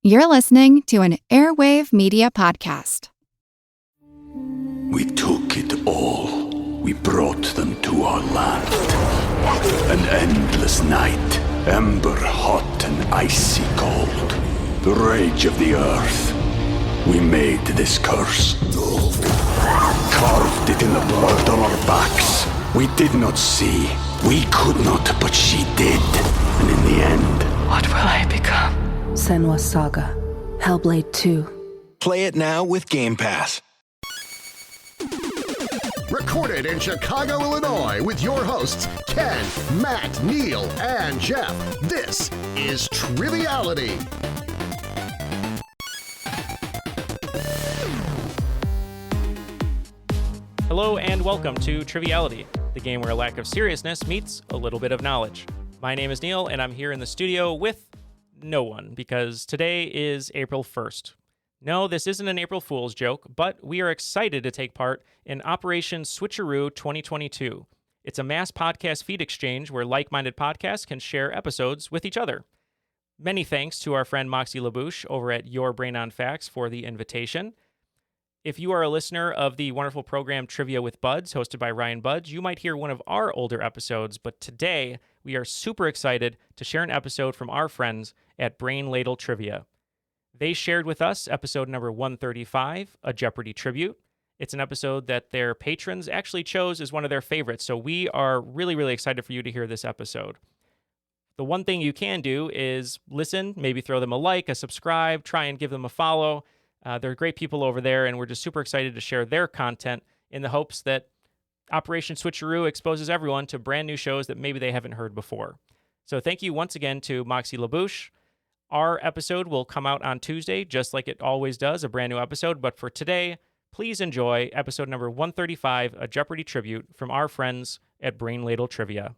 You're listening to an Airwave Media Podcast. We took it all. We brought them to our land. An endless night, ember hot and icy cold. The rage of the earth. We made this curse. Carved it in the blood on our backs. We did not see. We could not, but she did. And in the end... What will I become? Senua's Saga. Hellblade 2. Play it now with Game Pass. Recorded in Chicago, Illinois, with your hosts, Ken, Matt, Neil, and Jeff. This is Triviality. Hello and welcome to Triviality, the game where a lack of seriousness meets a little bit of knowledge. My name is Neil, and I'm here in the studio with no one, because today is April 1st. No, this isn't an April Fool's joke, but we are excited to take part in Operation Switcheroo 2022. It's a mass podcast feed exchange where like-minded podcasts can share episodes with each other. Many thanks to our friend Moxie LaBouche over at Your Brain on Facts for the invitation. If you are a listener of the wonderful program Trivia with Buds, hosted by Ryan Buds, you might hear one of our older episodes, but today we are super excited to share an episode from our friends at Brain Ladle Trivia. They shared with us episode number 135, a Jeopardy tribute. It's an episode that their patrons actually chose as one of their favorites, so we are really, really excited for you to hear this episode. The one thing you can do is listen, maybe throw them a like, a subscribe, try and give them a follow. They're great people over there, and we're just super excited to share their content in the hopes that Operation Switcheroo exposes everyone to brand new shows that maybe they haven't heard before. So thank you once again to Moxie LaBouche. Our episode will come out on Tuesday, just like it always does, a brand new episode. But for today, please enjoy episode number 135, a Jeopardy tribute from our friends at Brain Ladle Trivia.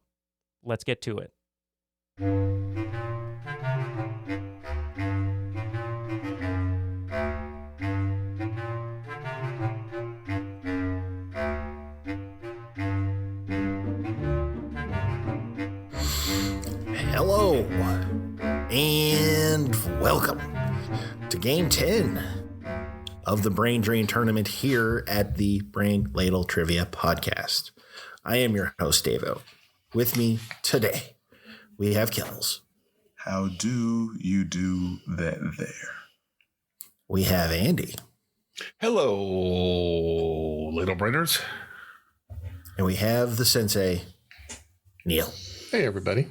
Let's get to it. Hello, and welcome to Game 10 of the Brain Drain Tournament here at the Brain Ladle Trivia Podcast. I am your host, Davo. With me today, we have Kells. How do you do that there? We have Andy. Hello, little brainers. And we have the sensei, Neil. Hey, everybody.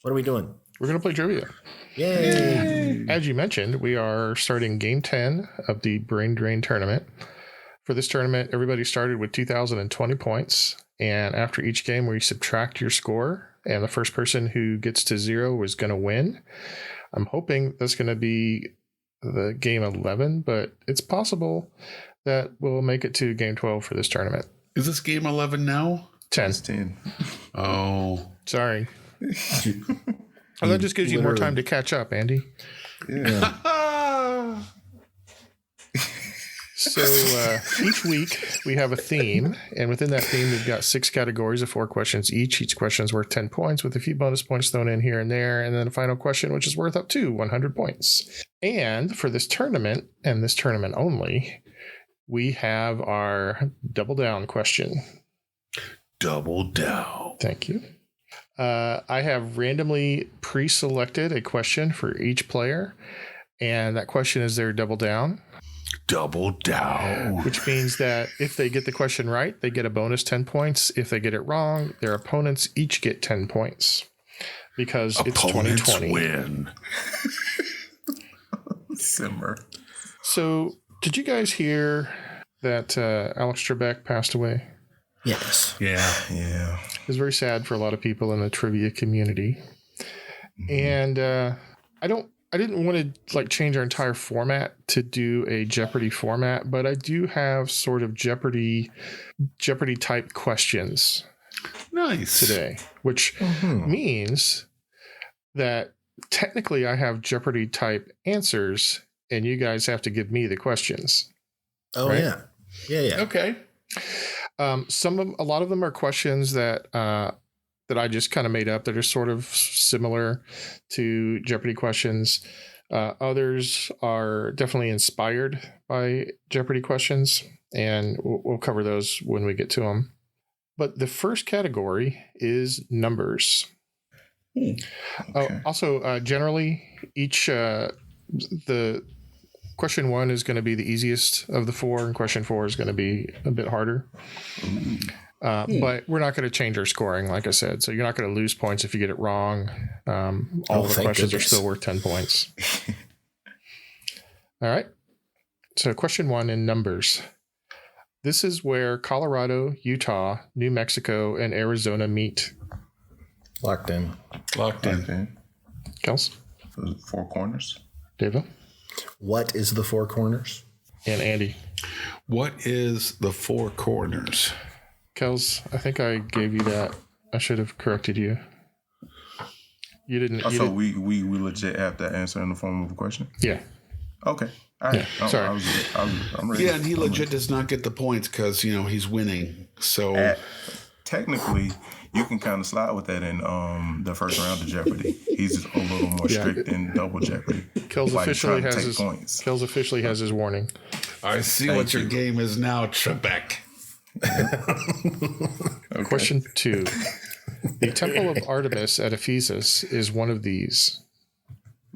What are we doing? We're going to play trivia. Yay! As you mentioned, we are starting Game 10 of the Brain Drain Tournament. For this tournament, everybody started with 2,020 points. And after each game, we subtract your score. And the first person who gets to 0 is going to win. I'm hoping that's going to be the Game 11, but it's possible that we'll make it to Game 12 for this tournament. Is this game 11 now? 10. Oh. Sorry. Well, that just gives you more time to catch up, Andy. Yeah. So each week we have a theme, and within that theme we've got 6 categories of 4 questions each. Each question is worth 10 points with a few bonus points thrown in here and there, and then a final question which is worth up to 100 points. And for this tournament, and this tournament only, we have our double down question. Double down. Thank you. I have randomly pre-selected a question for each player, and that question is their double down. Double down. Which means that if they get the question right, they get a bonus 10 points. If they get it wrong, their opponents each get 10 points because it's 2020. Win. Simmer. So did you guys hear that Alex Trebek passed away? Yes. Yeah. It was very sad for a lot of people in the trivia community. And I didn't want to change our entire format to do a Jeopardy format, but I do have sort of Jeopardy type questions. Nice. Today, which means that technically I have Jeopardy type answers and you guys have to give me the questions. Oh, right? Yeah. Okay. A lot of them are questions that I just kind of made up. They're just sort of similar to Jeopardy questions. Others are definitely inspired by Jeopardy questions, and we'll cover those when we get to them. But the first category is numbers. Okay. Also, generally, the question 1 is going to be the easiest of the 4, and question 4 is going to be a bit harder. But we're not going to change our scoring, like I said. So you're not going to lose points if you get it wrong. All the questions are still worth 10 points. All right. So question 1 in numbers. This is where Colorado, Utah, New Mexico, and Arizona meet. Locked in. Okay. Kels? The Four Corners. Devo? What is the Four Corners? And Andy? What is the Four Corners? Kels, I think I gave you that. I should have corrected you. You didn't. So we legit have that answer in the form of a question? Yeah. Okay. All right. Yeah, sorry. I'm ready. Yeah, and he legit does not get the points because, he's winning. So technically, you can kind of slide with that in the first round of Jeopardy. He's a little more strict in double Jeopardy. Kells officially has his points. Kells officially has his warning. I see what your game is now, Trebek. Okay. Question 2. The Temple of Artemis at Ephesus is one of these.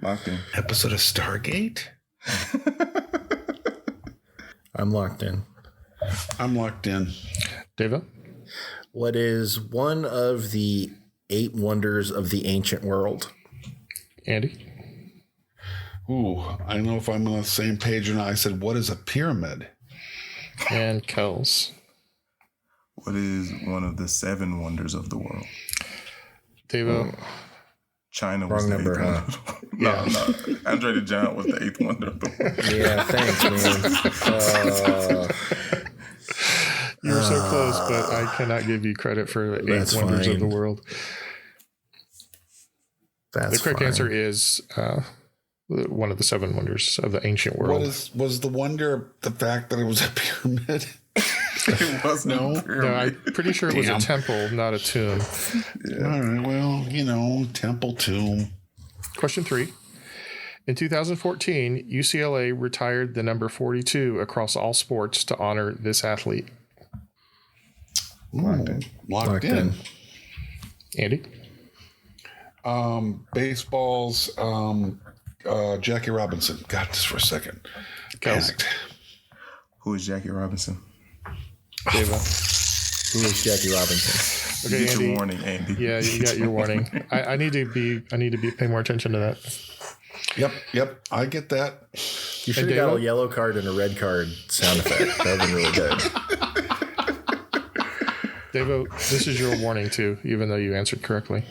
Locked in. Episode of Stargate? I'm locked in. I'm locked in. Deva? What is one of the 8 wonders of the ancient world? Andy? Ooh, I don't know if I'm on the same page or not. I said, what is a pyramid? And Kells? What is one of the 7 wonders of the world? Devo? China was Wrong the number, 8th wonder. No. Andre the Giant was the 8th wonder of the world. Yeah, thanks, man. You were so close, but I cannot give you credit for the 8 wonders of the world. That's the correct fine. answer is one of the 7 wonders of the ancient world. Was the wonder the fact that it was a pyramid? It wasn't a pyramid. No, I'm pretty sure it was a Damn. temple, not a tomb. All right, well, temple tomb. Question 3. In 2014, UCLA retired the number 42 across all sports to honor this athlete. Locked in. Andy? Baseball's Jackie Robinson. Got this for a second. Panicked. Who is Jackie Robinson? Deva? Who is Jackie Robinson? Okay, You get Andy. your warning, Andy. Yeah, you got your warning. I need to pay more attention to that. Yep. I get that. You should have got a yellow card and a red card sound effect. That would have been really good. Devo, this is your warning too, even though you answered correctly.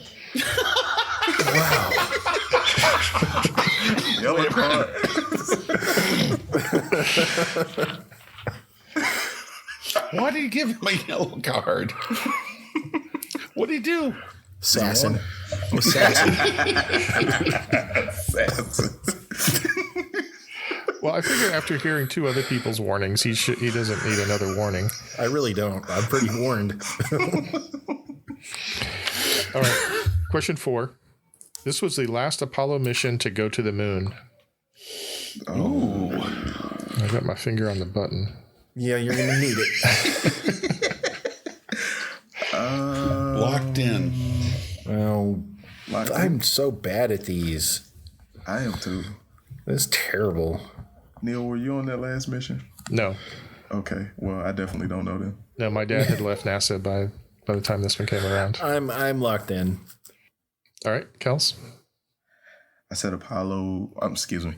Wow. Yellow card. Why did you give him a yellow card? What did he do? Assassin. Assassin. Well, I figure after hearing 2 other people's warnings, he doesn't need another warning. I really don't. I'm pretty warned. All right. Question 4. This was the last Apollo mission to go to the moon. Oh. I got my finger on the button. Yeah, you're going to need it. Locked in. Well, I'm so bad at these. I am too. That's terrible. Neil, were you on that last mission? No. Okay. Well, I definitely don't know them. No, my dad had left NASA by the time this one came around. I'm locked in. All right, Kels? I said Apollo. Excuse me.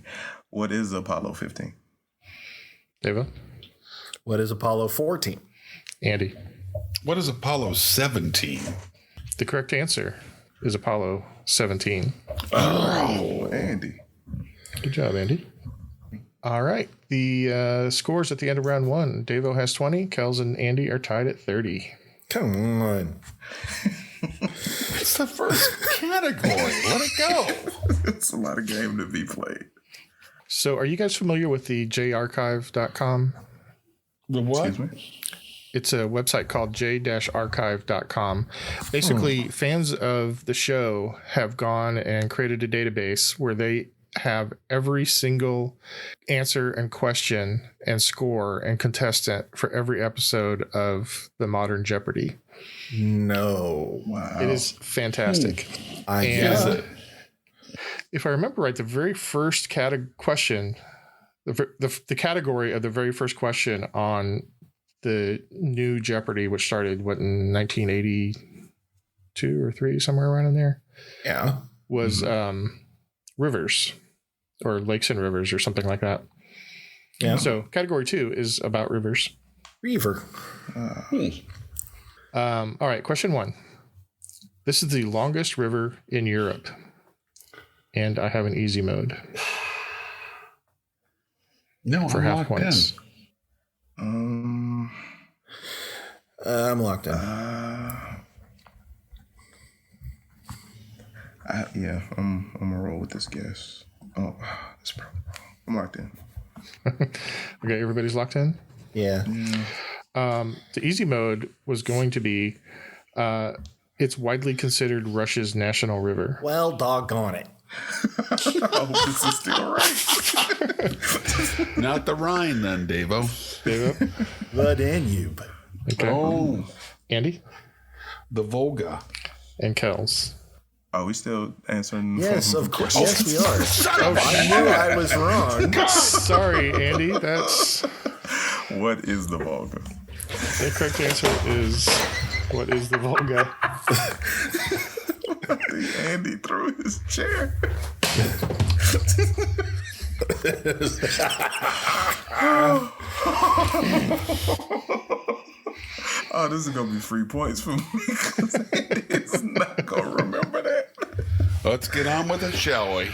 What is Apollo 15? Deva? What is Apollo 14? Andy? What is Apollo 17? The correct answer is Apollo 17. Oh, Andy. Good job, Andy. All right. The scores at the end of round 1. Devo has 20. Kels and Andy are tied at 30. Come on. It's the first category. Let it go. It's a lot of game to be played. So are you guys familiar with the jarchive.com? The what? Excuse me? It's a website called j-archive.com. Basically, fans of the show have gone and created a database where they have every single answer and question and score and contestant for every episode of the modern Jeopardy. No. Wow. It is fantastic. I And guess it. if I remember right, the very first question, the category of the very first question on the new Jeopardy, which started in 1982 or 3, somewhere around in there, was rivers or lakes and rivers or something like that. Yeah. So category 2 is about rivers. Reaver. All right, question 1. This is the longest river in Europe, and I have an easy mode. No, for I'm half locked points. in. I'm locked in. I'm gonna roll with this guess. Oh, that's probably wrong. I'm locked in. Okay, everybody's locked in? Yeah. The easy mode was going to be it's widely considered Russia's national river. Well, doggone it. I hope this is still right. Not the Rhine, then, Davo. The Danube. Okay. Oh, Andy? the Volga. And Kels. Are we still answering? Yes, of course. Yes, we are. Oh, I knew I was wrong. Sorry, Andy. That's What is the Volga? the correct answer is what is the Volga? Andy threw his chair. Oh, this is gonna be free points for me because Andy is not gonna remember that. Let's get on with it, shall we?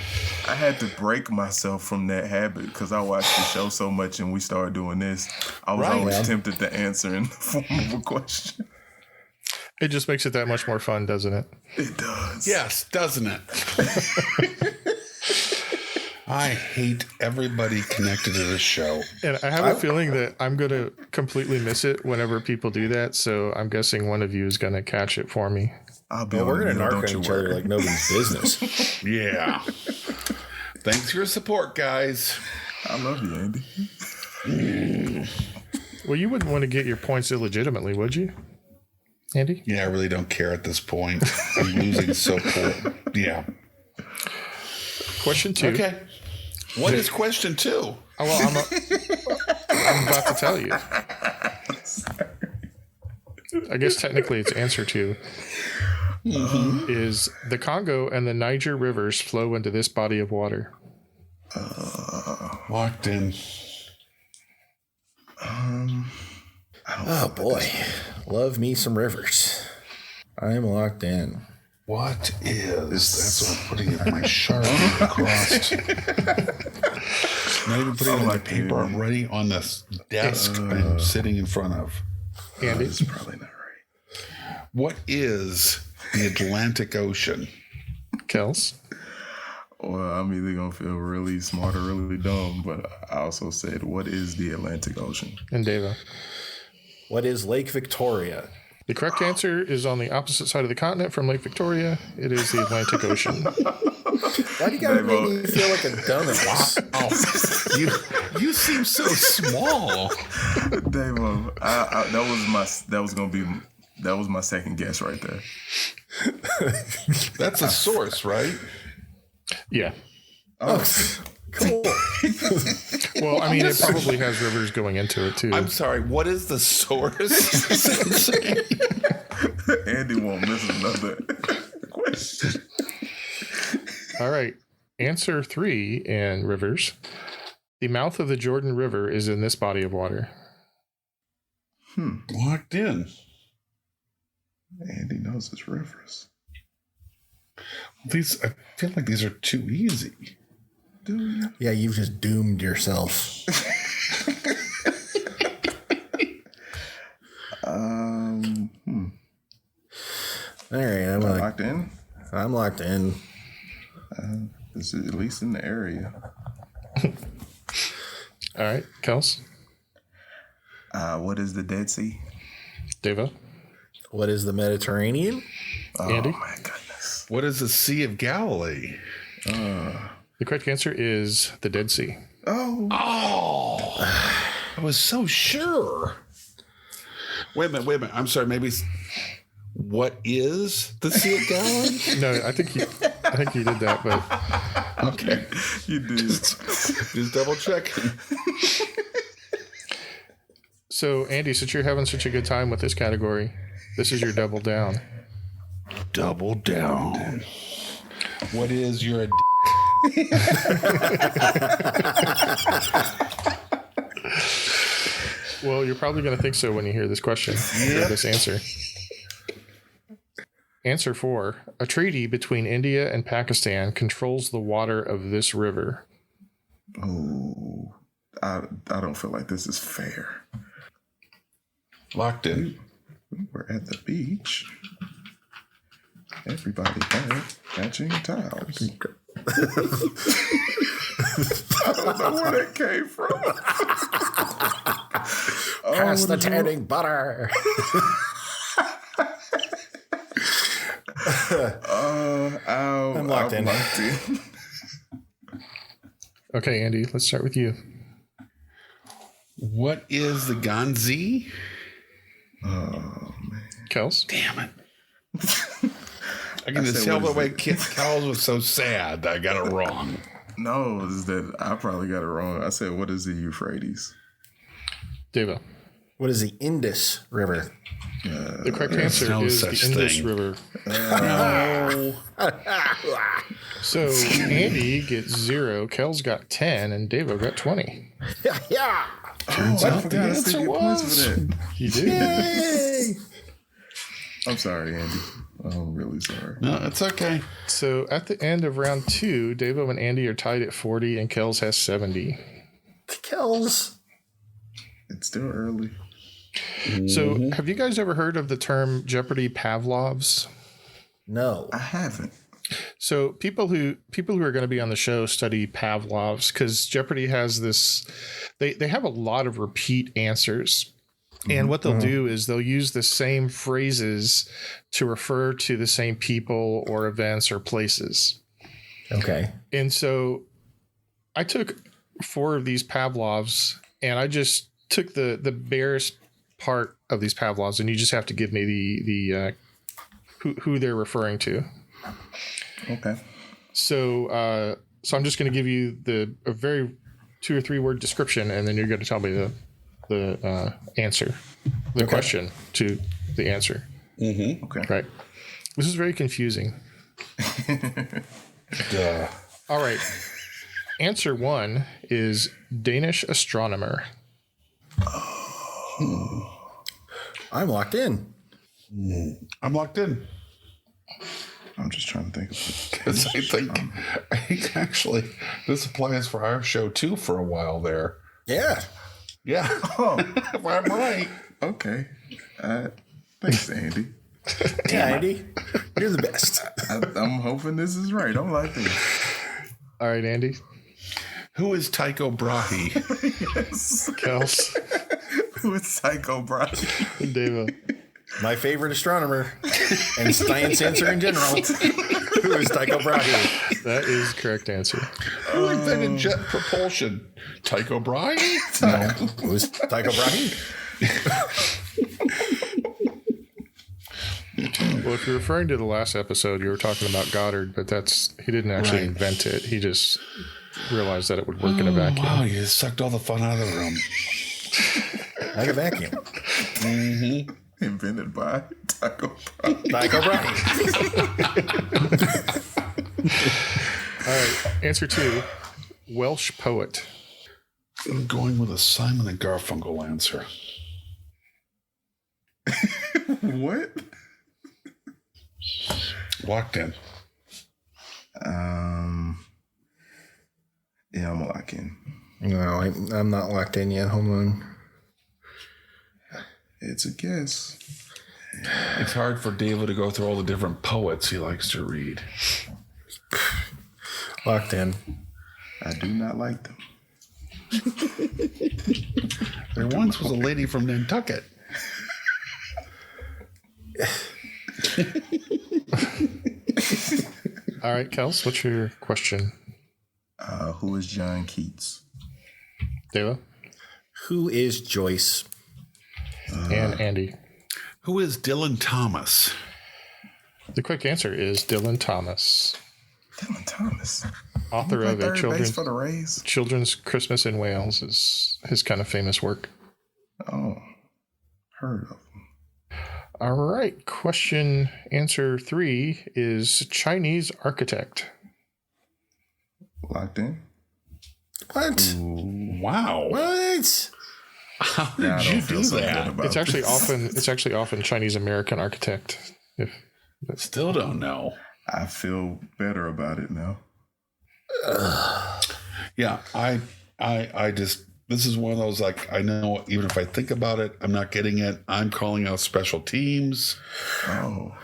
I had to break myself from that habit because I watched the show so much and we started doing this. I was always tempted to answer in the form of a question. It just makes it that much more fun, doesn't it? It does. Yes, doesn't it? I hate everybody connected to this show. And I have a feeling that I'm going to completely miss it whenever people do that. So I'm guessing one of you is going to catch it for me. I'll be We're going to don't narc you on each worry. other like nobody's business. Yeah. Thanks for your support, guys. I love you, Andy. Well, you wouldn't want to get your points illegitimately, would you, Andy? Yeah, I really don't care at this point. I'm losing so poor. Yeah. Question 2. Okay. What is question 2? Oh, well, I'm about to tell you. I guess technically it's answer 2. Is the Congo and the Niger rivers flow into this body of water? Locked in. Oh, boy. Love me some rivers. I'm locked in. What is? That's what I'm putting it in my Sharpie across. Not even putting it on my paper. I'm ready on this desk I'm sitting in front of. Andy? It's probably not right. What is the Atlantic Ocean? Kels? Well, I'm either going to feel really smart or really dumb, but I also said, what is the Atlantic Ocean? And Deva? What is Lake Victoria? The correct answer is on the opposite side of the continent from Lake Victoria. It is the Atlantic Ocean. Why do you gotta make me feel like a dumbass? You seem so small. Dave, that was my second guess right there. That's a source, right? Yeah. Oh, cool. Well, I mean, it probably has rivers going into it, too. I'm sorry. What is the source? Andy won't miss another question. All right. Answer 3 in rivers. The mouth of the Jordan River is in this body of water. Locked in. Andy knows his rivers. I feel like these are too easy. Do you? Yeah, you've just doomed yourself. All right, I'm Locked in? I'm locked in. This is at least in the area. All right. Kels? What is the Dead Sea? Deva? What is the Mediterranean? Andy? Oh my goodness. What is the Sea of Galilee? The correct answer is the Dead Sea. Oh, I was so sure. Wait a minute. I'm sorry. Maybe. What is the Sea of Galilee? No, I think you did that, but okay, You did. just double checking. So, Andy, since you're having such a good time with this category, this is your double down. Double down. What is your Well, you're probably going to think so when you hear this question or this answer. Answer 4. A treaty between India and Pakistan controls the water of this river. Oh, I don't feel like this is fair. locked in? We're at the beach. Everybody had matching towels. I don't know where that came from. Pass the tanning butter. I'm locked in. Okay, Andy, let's start with you. What is the Ganzi? Oh, man. Kels? Damn it. I can just tell the way Kels was so sad that I got it wrong. No, is that I probably got it wrong. I said, what is the Euphrates? Devo. What is the Indus River? The correct answer no is the such Indus thing. River. No. So Andy gets 0, Kels got 10, and Devo got 20. Yeah. Turns I out the forgot I still answer get points was. for that. You do. Yay. I'm sorry, Andy. I'm really sorry. No, it's okay. So at the end of round 2, Devo and Andy are tied at 40, and Kels has 70. Kills. It's still early. So have you guys ever heard of the term Jeopardy Pavlovs? No. I haven't. So people who are going to be on the show study Pavlovs because Jeopardy has this. They have a lot of repeat answers, and what they'll do is they'll use the same phrases to refer to the same people or events or places. Okay. And so I took 4 of these Pavlovs, and I just took the barest part of these Pavlovs, and you just have to give me the who they're referring to. Okay. So I'm just going to give you a very 2 or 3 word description, and then you're going to tell me the answer, the question to the answer. Mm-hmm. Okay. Right. This is very confusing. Duh. All right. Answer 1 is Danish astronomer. I'm locked in. I'm locked in. I'm just trying to think. Because I think actually this applies for our show too for a while there. Yeah. Yeah. If I'm right. Okay. Thanks, Andy. Yeah, Andy. You're the best. I'm hoping this is right. I'm like this. All right, Andy. Who is Tycho Brahe? Yes. Kels. Who is Psycho Brian? Devo. My favorite astronomer and science answer in general. Who is Tycho Brahe? That is the correct answer. Who invented jet propulsion? Tycho Brahe? No. Who is Tycho Brahe? Well, if you're referring to the last episode, you were talking about Goddard, but he didn't actually invent it. He just realized that it would work in a vacuum. Wow, you sucked all the fun out of the room. Like a vacuum. Mm-hmm. Invented by Tycho Brahe. Tycho Brahe. All right. Answer 2, Welsh poet. I'm going with a Simon and Garfunkel answer. What? Locked in. Yeah, I'm locked in. No, I'm not locked in yet. Hold on. It's a guess. It's hard for David to go through all the different poets he likes to read. Locked in. I do not like them. There once was a lady from Nantucket. All right, Kels, what's your question? Who is John Keats? Deva? Who is Joyce? And Andy. Who is Dylan Thomas? The quick answer is Dylan Thomas. Dylan Thomas. Author of a third base for the Rays. Children's Christmas in Wales is his kind of famous work. Oh, heard of him. All right. Question answer 3 is Chinese architect. Locked in. What? Wow. What? How did you do that? It's actually often Chinese American architect. Still don't know. I feel better about it now. Yeah, I just, this is one of those, like, I know even if I think about it, I'm not getting it. I'm calling out special teams. Oh.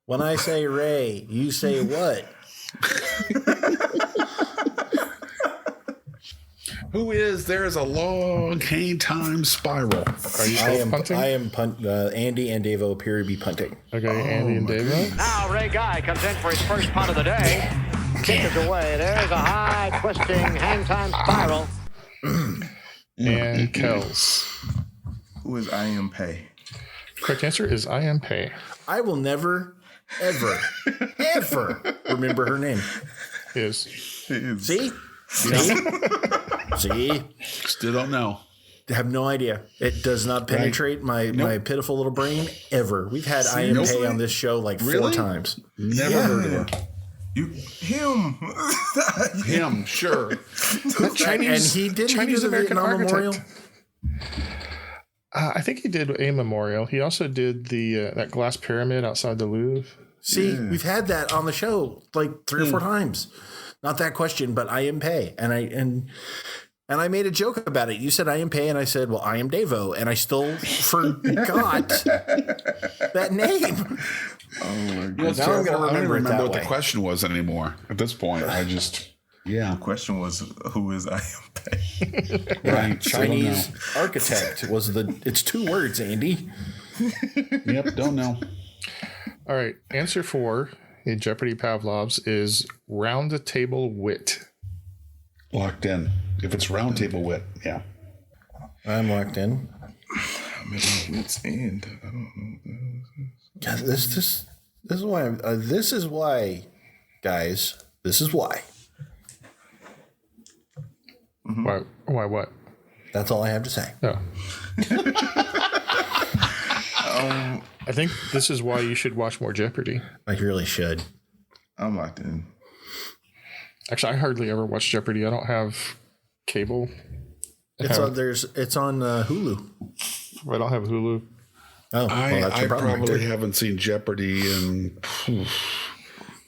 When I say Ray, you say what? Who is There's a Long Hang Time Spiral? Are you punting? I am Andy and Davo appear to be punting. Okay, Andy and Davo. Now Ray Guy comes in for his first punt of the day. Kick is away. There's a high twisting hang time spiral. And Kels. Who is I Am Pay? Correct answer is I Am Pay. I will never, ever, ever remember her name. See? See? Still don't know. Have no idea. It does not penetrate my pitiful little brain ever. We've had I Am Pay on this show like 4 times. Never heard of her. Him, sure. Chinese, and he did Chinese American Memorial. I think he did a memorial. He also did the that glass pyramid outside the Louvre. See, we've had that on the show like 3 or 4 times. Not that question, but I Am Pay, and I made a joke about it. You said I Am Pay, and I said, well, I am Davo, and I still forgot that name. Oh my God! Now I'm going to remember what the question was anymore. At this point, I just The question was, who is I Am Pay? right. Chinese architect was it's 2 words, Andy. Yep, don't know. All right, answer 4 in Jeopardy Pavlov's is round the table wit. Locked in. If it's round table wit, yeah. I'm locked in. I'm at my wit's end. I don't know. God, this is why. This is why, guys. This is why. Mm-hmm. Why what? That's all I have to say. No. I think this is why you should watch more Jeopardy. I really should. I'm locked in. Actually, I hardly ever watch Jeopardy. I don't have cable. It's on Hulu. I don't have Hulu. Oh, well, I probably haven't seen Jeopardy in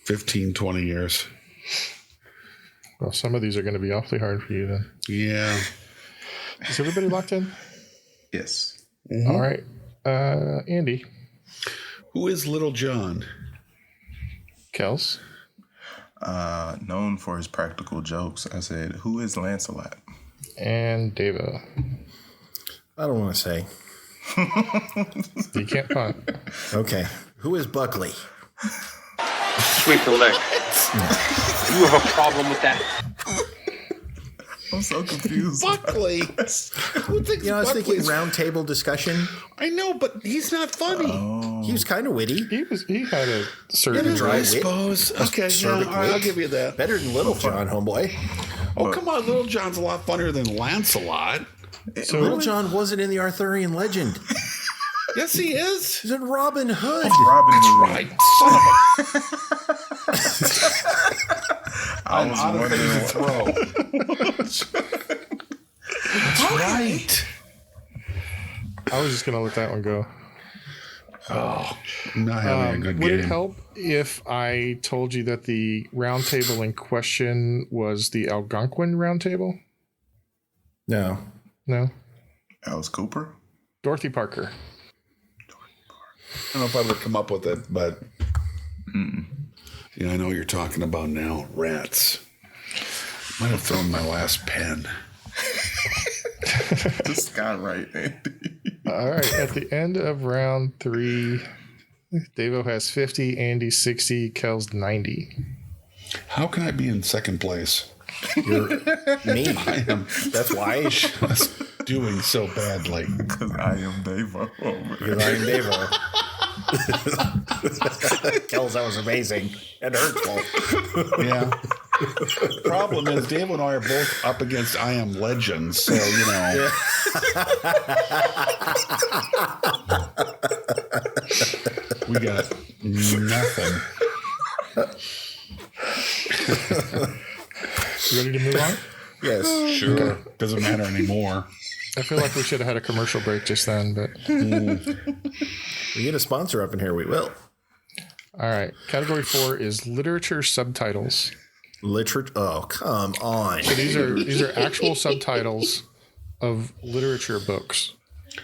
15, 20 years. Well, some of these are going to be awfully hard for you then. Yeah. Is everybody locked in? Yes. Mm-hmm. All right. Andy. Who is Little John? Kels. Known for his practical jokes. I said, who is Lancelot? And Davo. I don't want to say. You can't punt. Okay. Who is Buckley? Sweep the leg. You have a problem with that? I'm so confused. Buckley. I was thinking round table discussion. I know, but he's not funny. He was kind of witty. He had a certain dry I wit. suppose. Okay, yeah, all right, I'll give you that. Better than Little John, homeboy. Oh, come on. Little John's a lot funnier than Lancelot. So Little John wasn't in the Arthurian legend. Yes, he is. He's in Robin Hood. Robin Hood. Right. Son of a... I'm out of things to throw. That's right. I was just going to let that one go. Oh, not having a good would game. it help if I told you that the round table in question was the Algonquin round table? No. No? Alice Cooper? Dorothy Parker. I don't know if I would come up with it, but yeah, I know what you're talking about now. Rats. Might have thrown my last pen. Just got right, Andy. All right. At the end of round 3, Davo has 50, Andy 60, Kel's 90. How can I be in second place? You're me. I am. That's why. Just doing so badly. Because I am Davo. Because I am Davo. Kells, that was amazing and hurtful. Yeah. Problem is, Dave and I are both up against I Am Legends, so you know. We got nothing. You ready to move on? Yes. Sure. Okay. Doesn't matter anymore. I feel like we should have had a commercial break just then, but We get a sponsor up in here, we will. all right. Category 4 is literature subtitles. Literature. Oh, come on. So these are actual subtitles of literature books.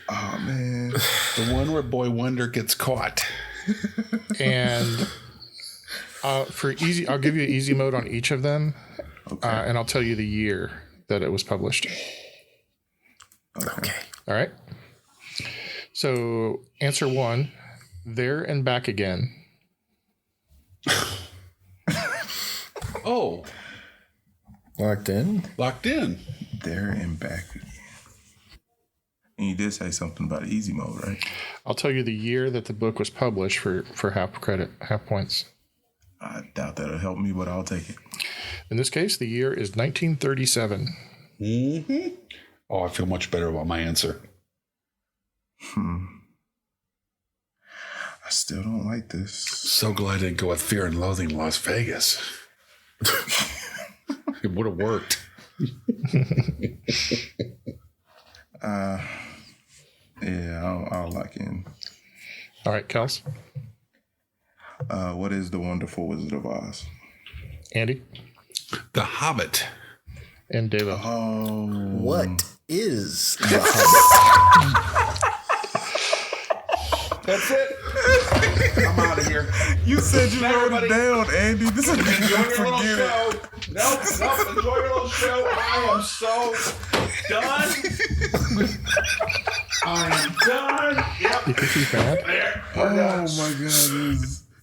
Oh man, the one where Boy Wonder gets caught. And for easy, I'll give you easy mode on each of them, and I'll tell you the year that it was published. Okay. All right. So answer 1, There and Back Again. Oh. Locked in? Locked in. There and Back Again. And you did say something about easy mode, right? I'll tell you the year that the book was published for half points. I doubt that'll help me, but I'll take it. In this case, the year is 1937. Mm-hmm. Oh, I feel much better about my answer. I still don't like this. So glad I didn't go with Fear and Loathing in Las Vegas. It would have worked. Yeah, I'll lock in. All right, Kels. What is The Wonderful Wizard of Oz? Andy. The Hobbit. And David. Oh. What is The Hobbit? That's it. I'm out of here. You said you wrote it down, Andy. This is Enjoy your little show. Nope. Enjoy your little show. I am so done. I am done. Yep. You think he's bad? Oh my god,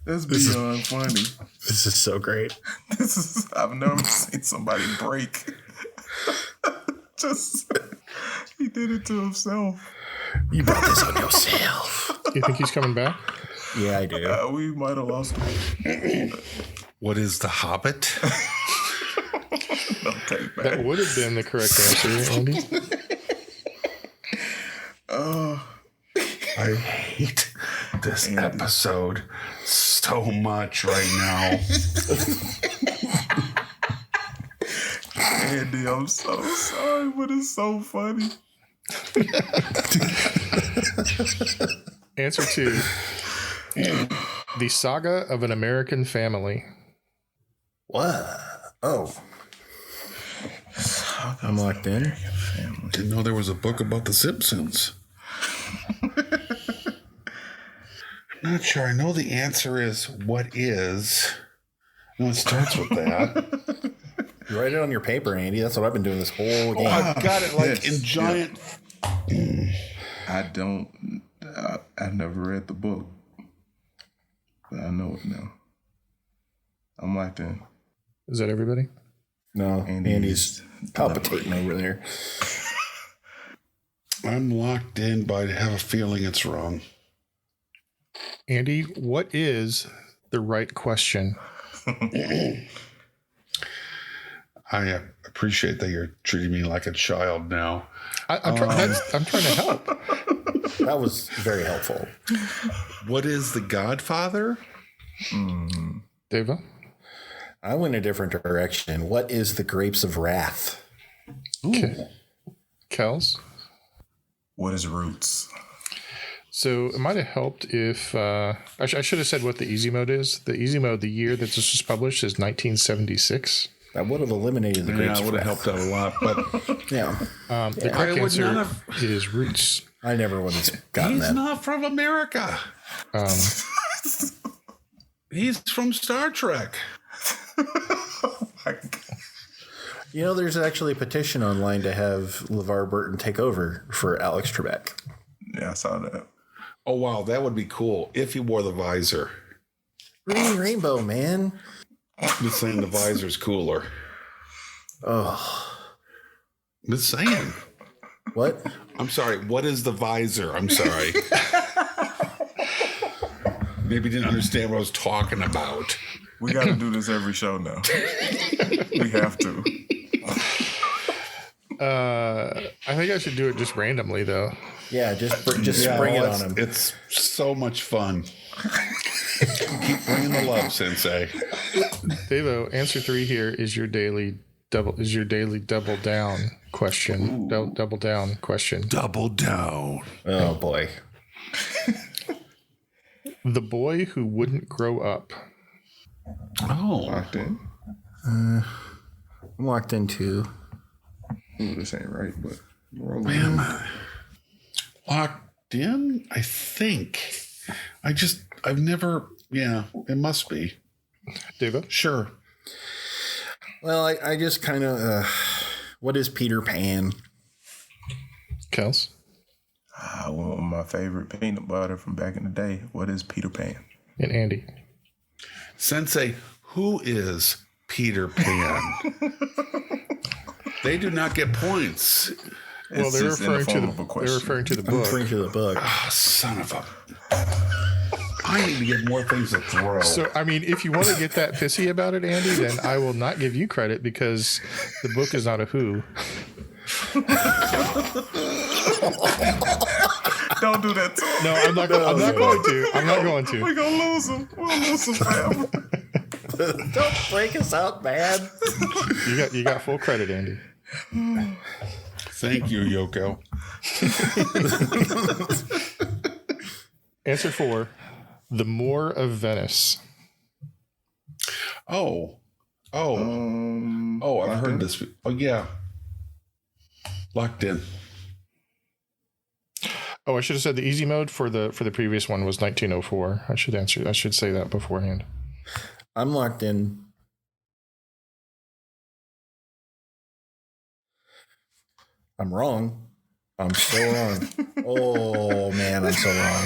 that's beyond funny. This is so great. I've never seen somebody break. He did it to himself. You brought this on yourself. You think he's coming back? Yeah, I do. We might have lost him. What is The Hobbit? Don't take back. That would have been the correct answer, Andy. I hate this episode so much right now. Andy, I'm so sorry, but it's so funny. Answer 2. The Saga of an American Family. What? Oh. I'm locked in. Didn't know there was a book about the Simpsons. I'm not sure. I know the answer is what is. No, it starts with that. You write it on your paper, Andy. That's what I've been doing this whole game. Oh, I've got it like in giant. Yeah. I never read the book, but I know it now. I'm locked in. Is that everybody? No, Andy's palpitating over there. I'm locked in, but I have a feeling it's wrong. Andy, what is the right question? I appreciate that you're treating me like a child now. I'm trying to help. That was very helpful. What is The Godfather? Deva? I went a different direction. What is The Grapes of Wrath? Okay. Kels? What is Roots? So it might have helped if I should have said what the easy mode is. The easy mode, the year that this was published is 1976. That would have eliminated The Grapes of would have Wrath. helped out a lot, but Yeah. The correct answer is Roots. I never would have gotten he's that. not from America. He's from Star Trek. Oh my God. You know, there's actually a petition online to have LeVar Burton take over for Alex Trebek. Yeah, I saw that. Oh, wow. That would be cool if he wore the visor. Green Rainbow, man. I'm just saying the visor's cooler. Oh. Just saying. What? I'm sorry. What is the visor? I'm sorry. Maybe didn't understand what I was talking about. We got to do this every show now. We have to. I think I should do it just randomly, though. Yeah, just spring it on him. It's so much fun. Keep bringing the love, Sensei. Devo, answer 3 here is your daily double down question. Double down question. Double down. Oh boy. The boy who wouldn't grow up. Oh. Locked in? I'm locked in too. Ooh, this ain't right, but Locked in? I think. I've never, it must be. Devo? Sure. Well, I just kind of, what is Peter Pan? Kels? One of my favorite peanut butter from back in the day. What is Peter Pan? And Andy? Sensei, who is Peter Pan? They do not get points. Well, they're referring to the book. I'm referring to the book. Oh, son of a... I need to get more things to throw. So, I mean, if you want to get that pissy about it, Andy, then I will not give you credit because the book is not a who. Don't do that to him. No, I'm not going to. I'm not going to. We're going to lose him. We'll lose him forever. Don't break us out, man. You got full credit, Andy. Thank you, Yoko. Answer 4. The Moor of Venice. Oh, I've heard this. Oh, yeah. Locked in. Oh, I should have said the easy mode for the previous one was 1904. I should say that beforehand. I'm locked in. I'm wrong. I'm so wrong. Oh man, I'm so wrong.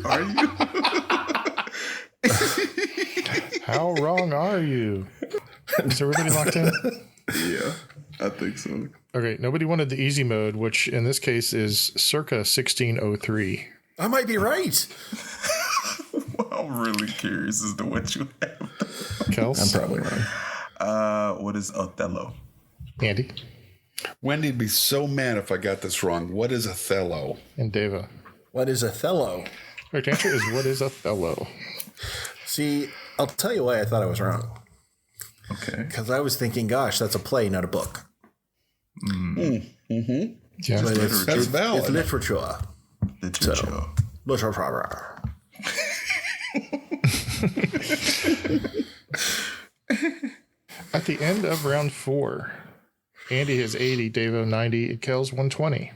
Are you? How wrong are you? Is everybody locked in? Yeah, I think so. Okay, nobody wanted the easy mode, which in this case is circa 1603. I might be right. Well, I'm really curious as to what you have. Kels? I'm probably wrong. What is Othello? Andy? Wendy'd be so mad if I got this wrong. What is Othello? And Deva? What is Othello? Correct answer is what is Othello? See, I'll tell you why I thought I was wrong. Okay. Because I was thinking, gosh, that's a play, not a book. Mm-hmm. Yeah, That's valid. It's literature. Literature. Literature. At the end of round 4, Andy has 80, Davo 90, Kels 120.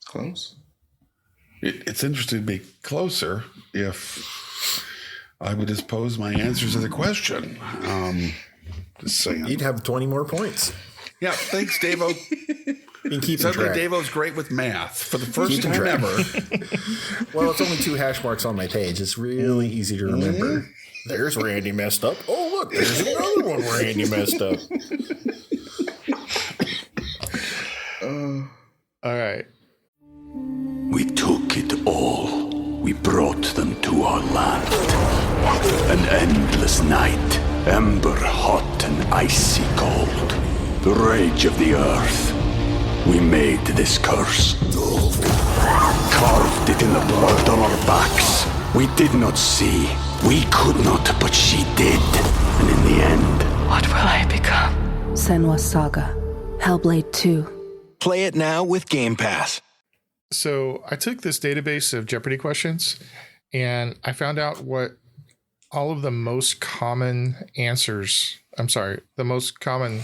Close. It's interesting to be closer if I would just pose my answers to the question. Just saying. You'd have 20 more points. Yeah, thanks, Davo. Suddenly, Davo's great with math for the first time ever. Well, it's only 2 hash marks on my page. It's really easy to remember. There's where Andy messed up. Oh, look, there's another one where Andy messed up. All right. We took it all. We brought them to our land. An endless night, ember hot and icy cold. The rage of the earth. We made this curse. Carved it in the blood on our backs. We did not see. We could not, but she did. And in the end... What will I become? Senua's Saga. Hellblade 2. Play it now with Game Pass. So I took this database of Jeopardy questions and I found out what all of the most common the most common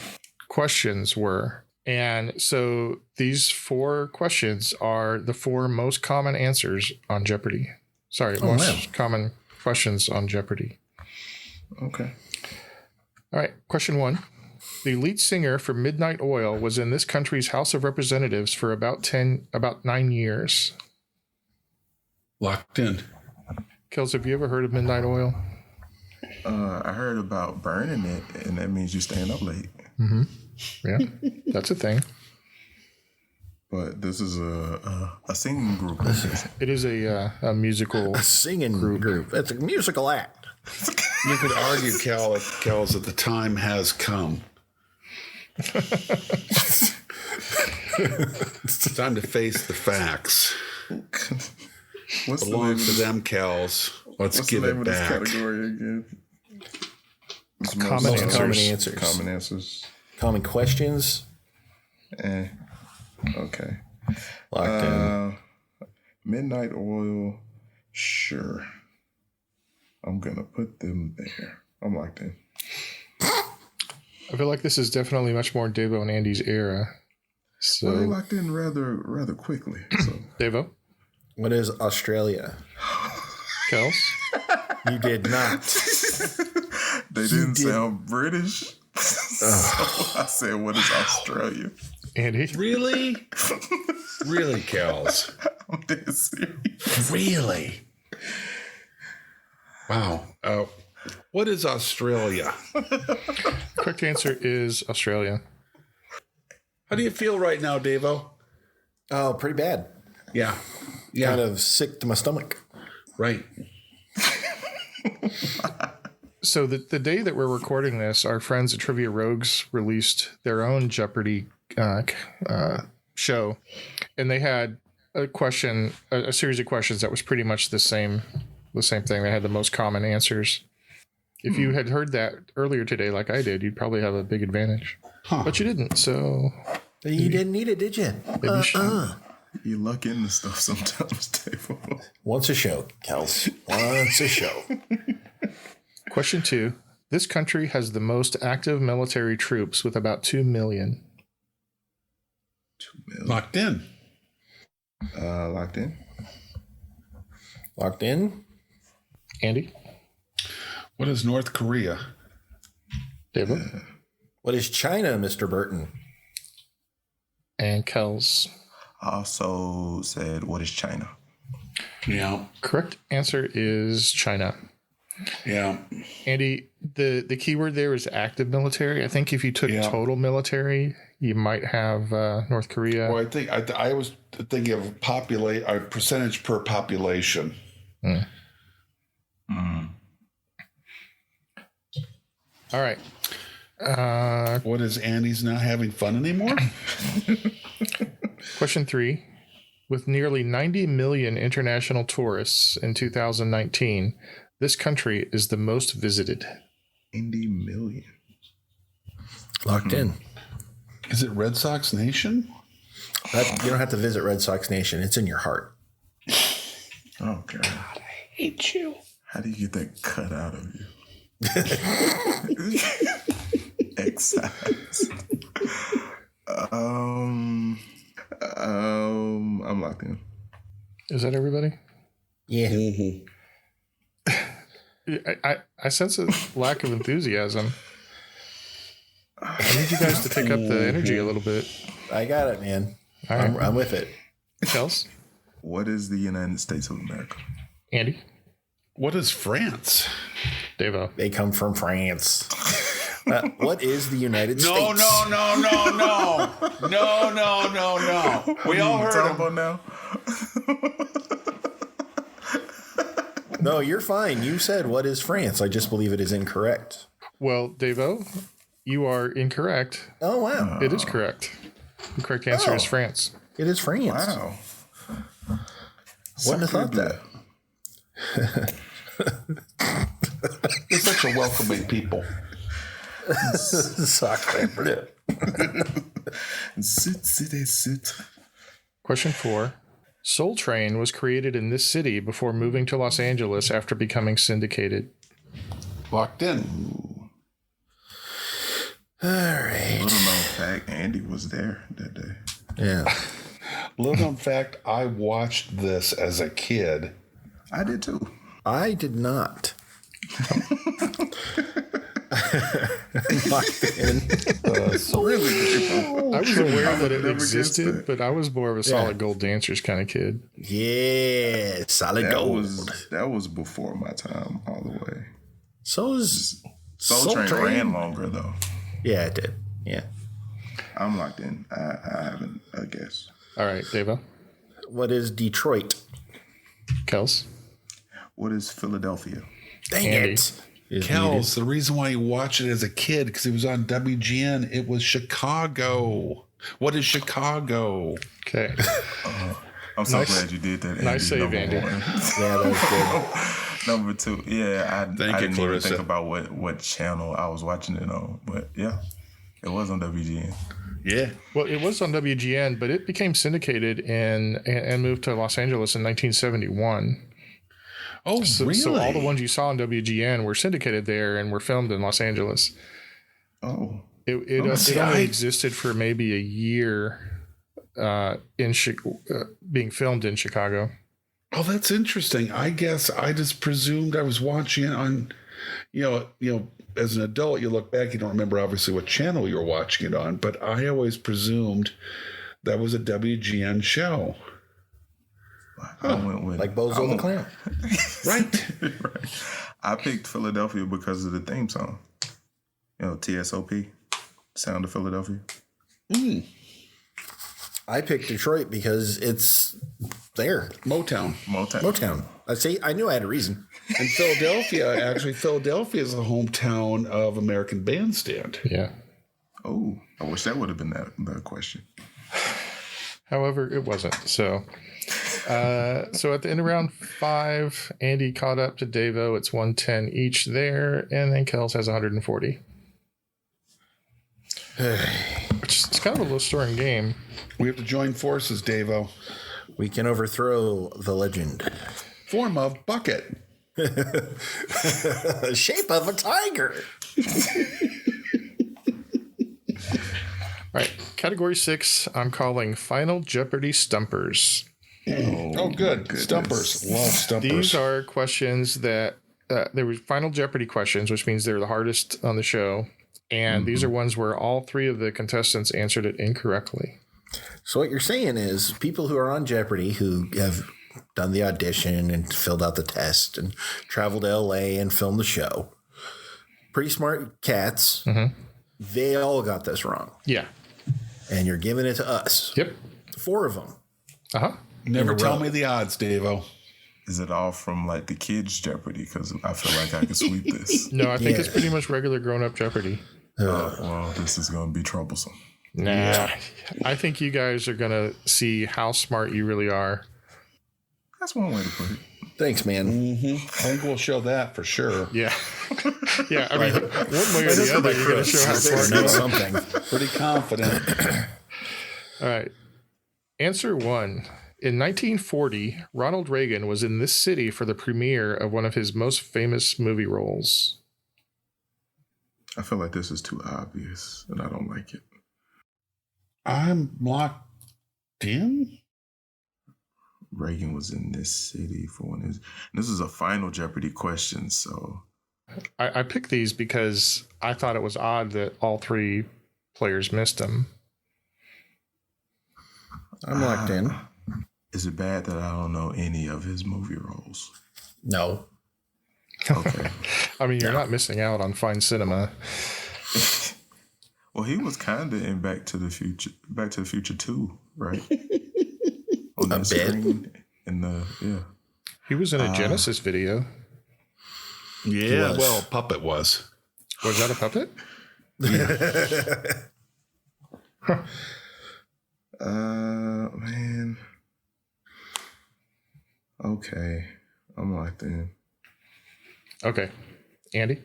questions were. And so these 4 questions are the 4 most common answers on Jeopardy. Common questions on Jeopardy. Okay. All right. Question 1. The lead singer for Midnight Oil was in this country's House of Representatives for about 9 years. Locked in. Kels, have you ever heard of Midnight Oil? I heard about burning it, and that means you're staying up late. Mm-hmm. Yeah, that's a thing. But this is a singing group. It is a musical singing group. It's a musical act. You could argue, Cal's, that the time has come. It's time to face the facts. What's belongs to them, Cal's. Let's give it back. What's the name of this category again? Common answers. Common answers. Common questions. Okay. Locked in. Midnight Oil. Sure. I'm gonna put them there. I'm locked in. I feel like this is definitely much more Devo and Andy's era. So Well, they locked in rather quickly. So. Devo, what is Australia? Kels, you did not. They didn't sound British. So I said, what is Australia? Andy, Really? Really, Cal's? I'm dead serious. Really? Wow. What is Australia? correct answer is Australia. How do you feel right now, Devo? Oh, pretty bad. Yeah. Kind of sick to my stomach. Right. So the day that we're recording this, our friends at Trivia Rogues released their own Jeopardy show, and they had a series of questions that was pretty much the same thing. They had the most common answers. If you had heard that earlier today, like I did, you'd probably have a big advantage. But you didn't, so you didn't need it, did you? Maybe you should. You luck into stuff sometimes, Dave. Once a show, Kels. Once a show. Question 2. This country has the most active military troops with about 2 million. 2 million. Locked in. Locked in. Locked in. Andy? What is North Korea? David? What is China, Mr. Burton? And Kels? Also said, what is China? Yeah. Correct answer is China. Yeah. Andy, the key word there is active military. I think if you took total military, you might have North Korea. Well, I think I was thinking of a percentage per population. All right. What is Andy's not having fun anymore? Question 3. With nearly 90 million international tourists in 2019, this country is the most visited. 90 million. Locked in. Is it Red Sox Nation? You don't have to visit Red Sox Nation. It's in your heart. Oh, God. I hate you. How do you get that cut out of you? Excise. I'm locked in. Is that everybody? Yeah. I sense a lack of enthusiasm. I need you guys to pick up the energy a little bit. I got it, man. All right. I'm with it. Kels? What is the United States of America? Andy? What is France? Devo? They come from France. What is the United States? No. We all heard him. Now. No, you're fine. You said, what is France? I just believe it is incorrect. Well, Devo, you are incorrect. Oh, wow. It is correct. The correct answer is France. It is France. Wow. Wouldn't have thought that. They're such a welcoming people. Sit. Question 4. Soul Train was created in this city before moving to Los Angeles after becoming syndicated. Locked in. All right. Little known fact, Andy was there that day. Yeah. Little known fact, I watched this as a kid. I did too. I did not. Locked in. Really? I was aware that it existed, but I was more of a solid gold dancers kind of kid. Yeah, solid gold. That was before my time, all the way. So is Soul Train ran longer though. Yeah, it did. Yeah. I'm locked in. I haven't a guess. All right, Devo. What is Detroit? Kels. What is Philadelphia? Dang Andy. it. Kels, the reason why you watched it as a kid, because it was on WGN, it was Chicago. What is Chicago? Okay. I'm so glad you did that, Andy. Nice save, Andy. Yeah, that was good. Number 2. Yeah, I didn't even Clarissa. think about what channel I was watching it on. But yeah, it was on WGN. Yeah. Well, it was on WGN, but it became syndicated and moved to Los Angeles in 1971. Oh, really? So all the ones you saw on WGN were syndicated there and were filmed in Los Angeles. Oh. It only existed for maybe a year being filmed in Chicago. Oh, that's interesting. I guess I just presumed I was watching it on, as an adult, you look back, you don't remember obviously what channel you were watching it on, but I always presumed that was a WGN show. I went with Like Bozo the Clown. Right. I picked Philadelphia because of the theme song. TSOP, Sound of Philadelphia. I picked Detroit because it's there. Motown. I knew I had a reason. And Philadelphia is the hometown of American Bandstand. Yeah. Oh, I wish that would have been the question. However, it wasn't. So at the end of round 5, Andy caught up to Devo. It's 110 each there, and then Kels has 140. It's kind of a low-scoring game. We have to join forces, Davo. We can overthrow the legend. Form of bucket. Shape of a tiger. All right, category 6, I'm calling Final Jeopardy Stumpers. Oh, good. Stumpers. Love stumpers. These are questions that they were Final Jeopardy questions, which means they're the hardest on the show. And these are ones where all 3 of the contestants answered it incorrectly. So what you're saying is people who are on Jeopardy who have done the audition and filled out the test and traveled to LA and filmed the show, pretty smart cats, they all got this wrong. Yeah. And you're giving it to us. Yep. 4 of them. Uh-huh. Never tell me the odds, Davo. Is it all from like the kids' Jeopardy? Because I feel like I could sweep this. No, I think it's pretty much regular grown-up Jeopardy. Well, this is going to be troublesome. Nah. Yeah. I think you guys are going to see how smart you really are. That's one way to put it. Thanks, man. I think we'll show that for sure. Yeah. Yeah, I mean, one way or the other, you're going to show how smart you are. Something. Pretty confident. All right. Answer 1. In 1940, Ronald Reagan was in this city for the premiere of one of his most famous movie roles. I feel like this is too obvious, and I don't like it. I'm locked in? Reagan was in this city for one. This is a Final Jeopardy question, so... I picked these because I thought it was odd that all 3 players missed them. I'm locked in. Is it bad that I don't know any of his movie roles? No. Okay. I mean, you're not missing out on fine cinema. Well, he was kind of in Back to the Future 2, right? On the screen. He was in a Genesis video. Yeah, well, Puppet was. Was that a puppet? Man. Okay. I'm locked in. Okay. Andy?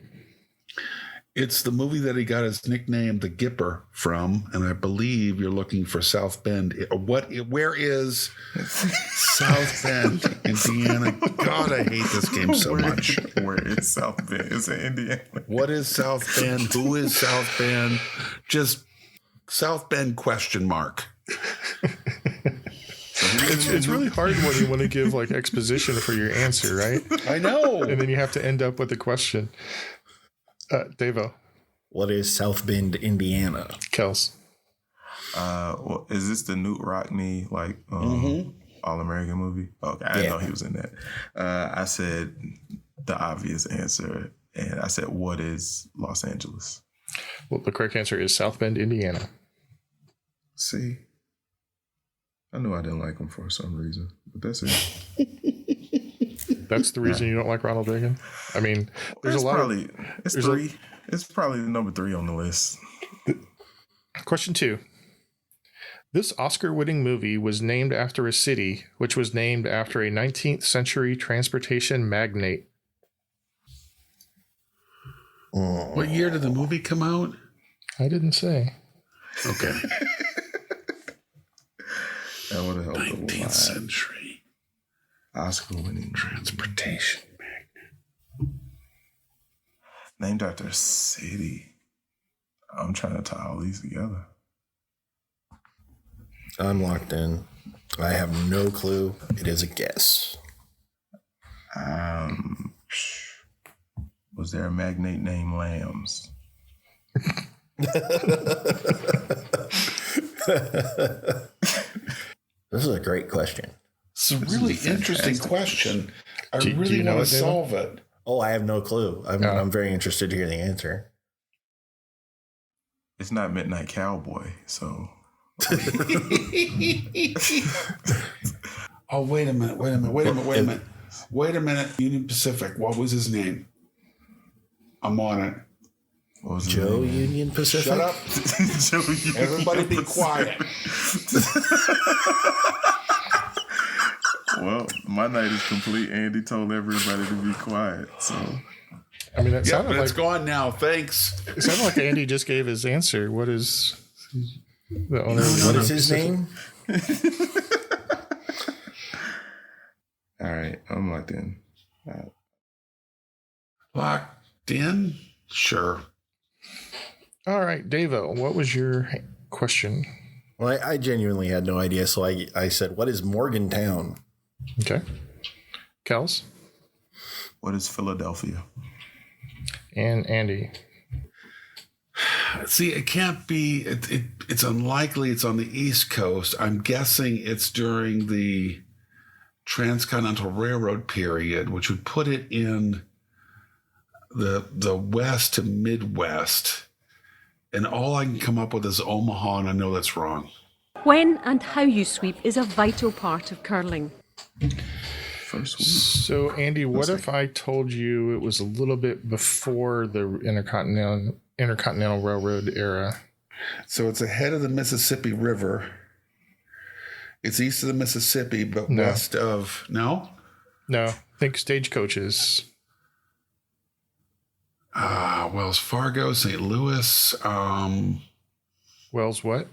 It's the movie that he got his nickname, the Gipper, from, and I believe you're looking for South Bend. Where is South Bend, Indiana? God, I hate this game so much. Where is South Bend? It's in Indiana. What is South Bend? Who is South Bend? Just South Bend ? It's really hard when you want to give like exposition for your answer, right? I know. And then you have to end up with a question. Devo. What is South Bend, Indiana? Kels. Well, is this the Newt Rockney All-American movie? Okay, I didn't know he was in that. I said the obvious answer, And I said, what is Los Angeles? Well, the correct answer is South Bend, Indiana. See, I knew I didn't like him for some reason, but that's it. That's the reason you don't like Ronald Reagan? I mean, there's it's a lot probably, of... It's three. It's probably number 3 on the list. Question 2. This Oscar-winning movie was named after a city which was named after a 19th century transportation magnate. What year did the movie come out? I didn't say. Okay. That would have helped 19th century. Oscar-winning transportation magnate. Named after a city. I'm trying to tie all these together. I'm locked in. I have no clue. It is a guess. Was there a magnate named Lambs? This is a great question. It's a really interesting question. I really want to solve it. Oh, I have no clue. I'm very interested to hear the answer. It's not Midnight Cowboy, so. Oh, wait a minute. Union Pacific. What was his name? I'm on it. What was his Joe name? Union Pacific? Shut up. Joe Union Everybody be Pacific. quiet. Well, my night is complete. Andy told everybody to be quiet, so. I mean, that sounded but like... it's gone now. Thanks. It sounded like Andy just gave his answer. What is the owner? What is his name? All right, I'm locked in. Locked in? Sure. All right, Davo, what was your question? Well, I genuinely had no idea, so I said, what is Morgantown? Okay. Kels? What is Philadelphia? And Andy? See, it can't be. It's unlikely it's on the East Coast. I'm guessing it's during the Transcontinental Railroad period, which would put it in the West to Midwest. And all I can come up with is Omaha, and I know that's wrong. When and how you sweep is a vital part of curling. First week. So, Andy, what if I told you it was a little bit before the Intercontinental Railroad era? So it's ahead of the Mississippi River. It's east of the Mississippi, but west of... No? No. Think stagecoaches. Wells Fargo, St. Louis. Wells what?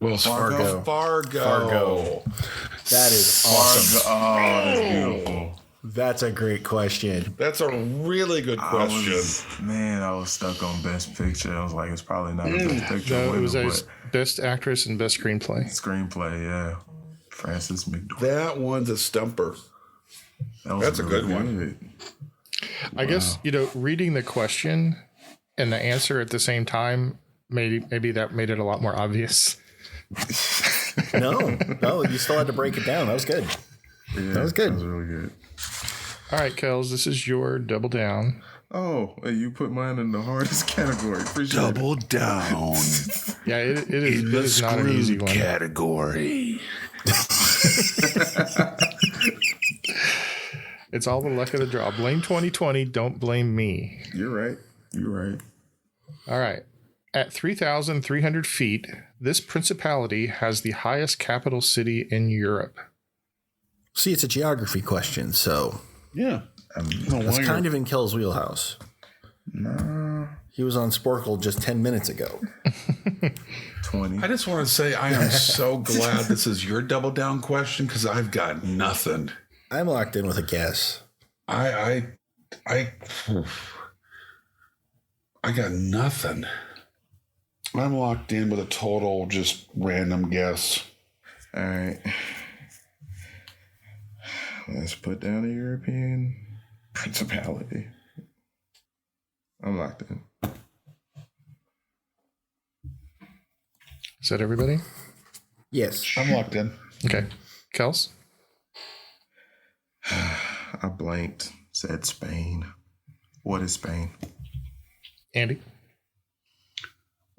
Wells Fargo. Fargo. That is awesome. Oh, that's beautiful. That's a great question. That's a really good question. I was stuck on Best Picture. I was like, it's probably not a Best Picture No, winner, it was Best Actress and Best Screenplay. Screenplay, yeah. Frances McDormand. That one's a stumper. That's a good one. I guess, reading the question and the answer at the same time, maybe that made it a lot more obvious. No, you still had to break it down. That was good. Yeah, that was good. That was really good. All right, Kels, this is your double down. Oh, you put mine in the hardest category. Appreciate Double down. Yeah, it is not an easy one. Category. It's all the luck of the draw. Blame 2020. Don't blame me. You're right. All right. At 3,300 feet, this principality has the highest capital city in Europe. See, it's a geography question, so yeah, it's kind of in Kel's wheelhouse. No, he was on Sporkle just 10 minutes ago. 20. I just want to say I am so glad this is your double down question because I've got nothing. I'm locked in with a guess. I got nothing. I'm locked in with a total just random guess. All right. Let's put down a European principality. I'm locked in. Is that everybody? Yes. I'm locked in. Okay. Kels? I blanked. Said Spain. What is Spain? Andy?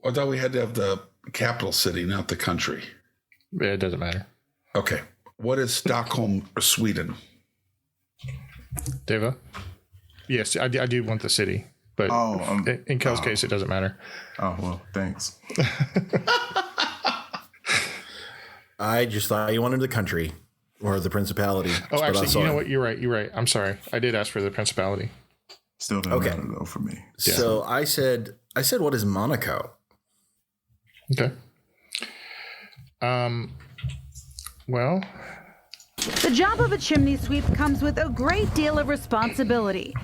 I thought we had to have the capital city, not the country. Yeah, it doesn't matter. Okay. What is Stockholm, Sweden? Deva? Yes, I do want the city, but in Kel's case, it doesn't matter. Oh, well, thanks. I just thought you wanted the country or the principality. Oh, actually, you know what? You're right. I'm sorry. I did ask for the principality. Still doesn't matter, though, for me. Yeah. So I said, what is Monaco? Okay. Well, the job of a chimney sweep comes with a great deal of responsibility.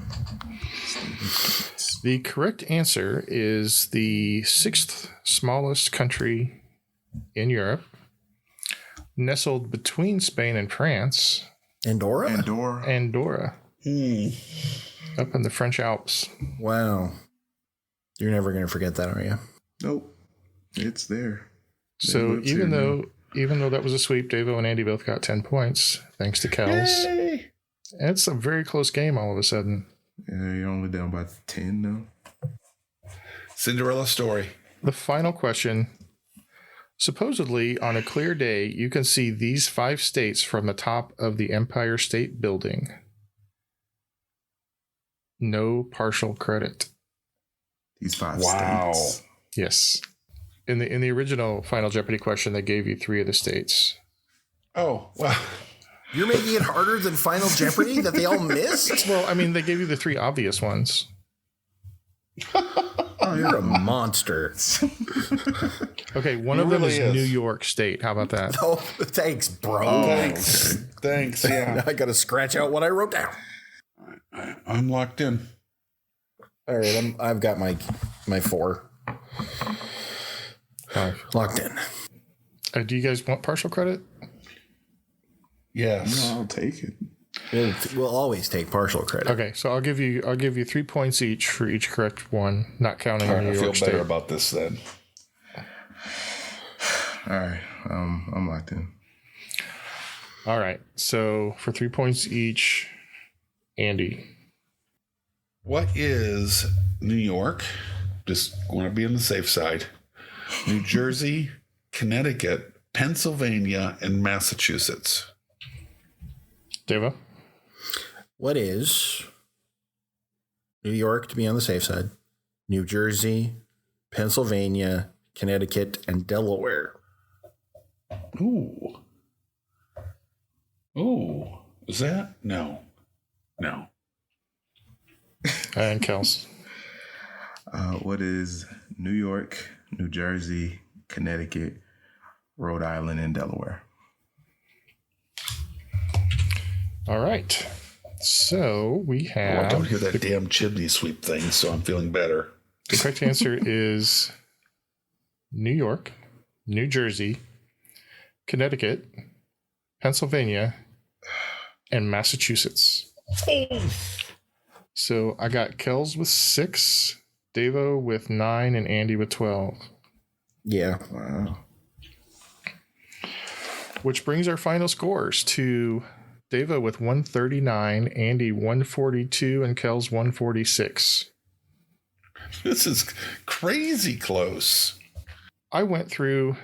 The correct answer is the 6th smallest country in Europe, nestled between Spain and France. Andorra. Up in the French Alps. Wow. You're never going to forget that, are you? Nope. It's there. So even though that was a sweep, Davo and Andy both got 10 points, thanks to Kels. Yay! It's a very close game all of a sudden. Yeah, you're only down by 10 now. Cinderella story. The final question. Supposedly, on a clear day, you can see these 5 states from the top of the Empire State Building. No partial credit. These 5 states. Yes. In the original Final Jeopardy question, they gave you 3 of the states. Oh, well. You're making it harder than Final Jeopardy that they all missed? Well, I mean, they gave you the 3 obvious ones. Oh, you're a monster. Okay, one of them is New York State. How about that? Oh, thanks, bro. Thanks, yeah. I got to scratch out what I wrote down. I'm locked in. All right, I've got my 4. Locked in. Do you guys want partial credit? Yes. No, I'll take it. We'll always take partial credit. Okay, so I'll give you 3 points each for each correct one, not counting New York State. I feel better about this then. All right, I'm locked in. All right, so for 3 points each, Andy. What is New York? Just want to be on the safe side. New Jersey, Connecticut, Pennsylvania, and Massachusetts. Deva? What is New York, to be on the safe side, New Jersey, Pennsylvania, Connecticut, and Delaware? Ooh. Is that? No. And Kels. What is New York, New Jersey, Connecticut, Rhode Island, and Delaware? All right. So we have... I don't hear that damn chimney sweep thing, so I'm feeling better. The correct answer is New York, New Jersey, Connecticut, Pennsylvania, and Massachusetts. So I got Kels with 6, Davo with 9, and Andy with 12. Yeah. Wow. Which brings our final scores to Davo with 139, Andy 142, and Kels 146. This is crazy close. I went through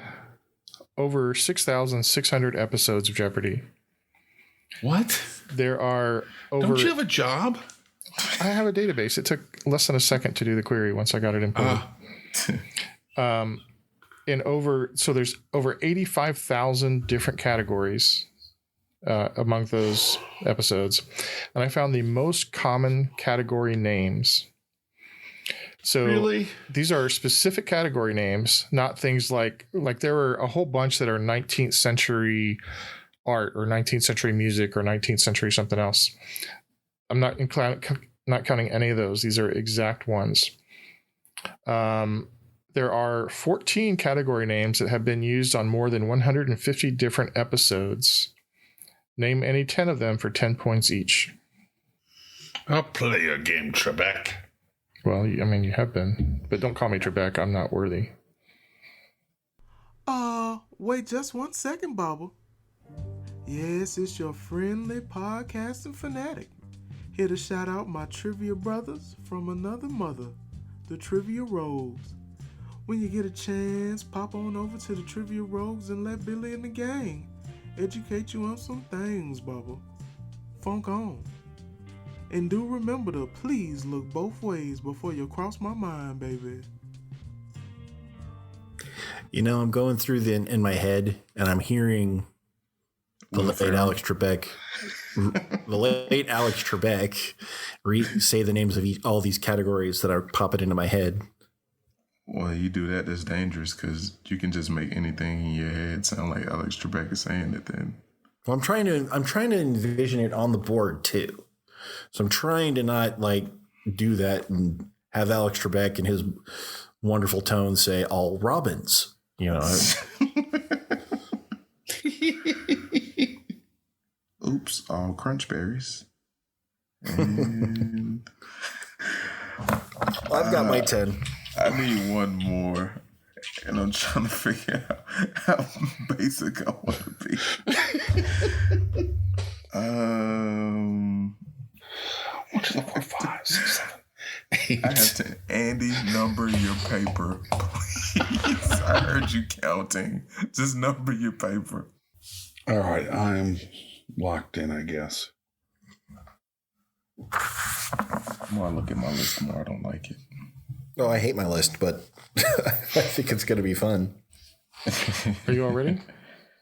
over 6,600 episodes of Jeopardy. What? There are over... Don't you have a job? I have a database. It took less than a second to do the query once I got it inputted. So there's over 85,000 different categories among those episodes. And I found the most common category names. So really? These are specific category names, not things like there are a whole bunch that are 19th century art or 19th century music or 19th century something else. I'm not counting any of those. These are exact ones. There are 14 category names that have been used on more than 150 different episodes. Name any 10 of them for 10 points each. I'll play your game, Trebek. Well, I mean, you have been. But don't call me Trebek. I'm not worthy. Wait just 1 second, Bubba. Yes, it's your friendly podcasting fanatic. Here to shout out my trivia brothers from another mother, the Trivia Rogues. When you get a chance, pop on over to the Trivia Rogues and let Billy and the gang educate you on some things, Bubba. Funk on. And do remember to please look both ways before you cross my mind, baby. You know, I'm going through in my head, and I'm hearing the late Alex Trebek. The late Alex Trebek say the names of all these categories that are popping into my head. Well, you do that, that's dangerous because you can just make anything in your head sound like Alex Trebek is saying it then. Well, I'm trying to envision it on the board too. So I'm trying to not like do that and have Alex Trebek and his wonderful tone say all Robins, you know. Oops, all crunch berries. And I've got my 10. I need one more, and I'm trying to figure out how basic I want to be. 1, 2, 3, 4, 5, 6, 7, 8. I have to, Andy, number your paper, please. I heard you counting. Just number your paper. All right, I'm locked in, I guess. The more I look at my list, the more I don't like it. Oh, I hate my list, but I think it's going to be fun. Are you all ready?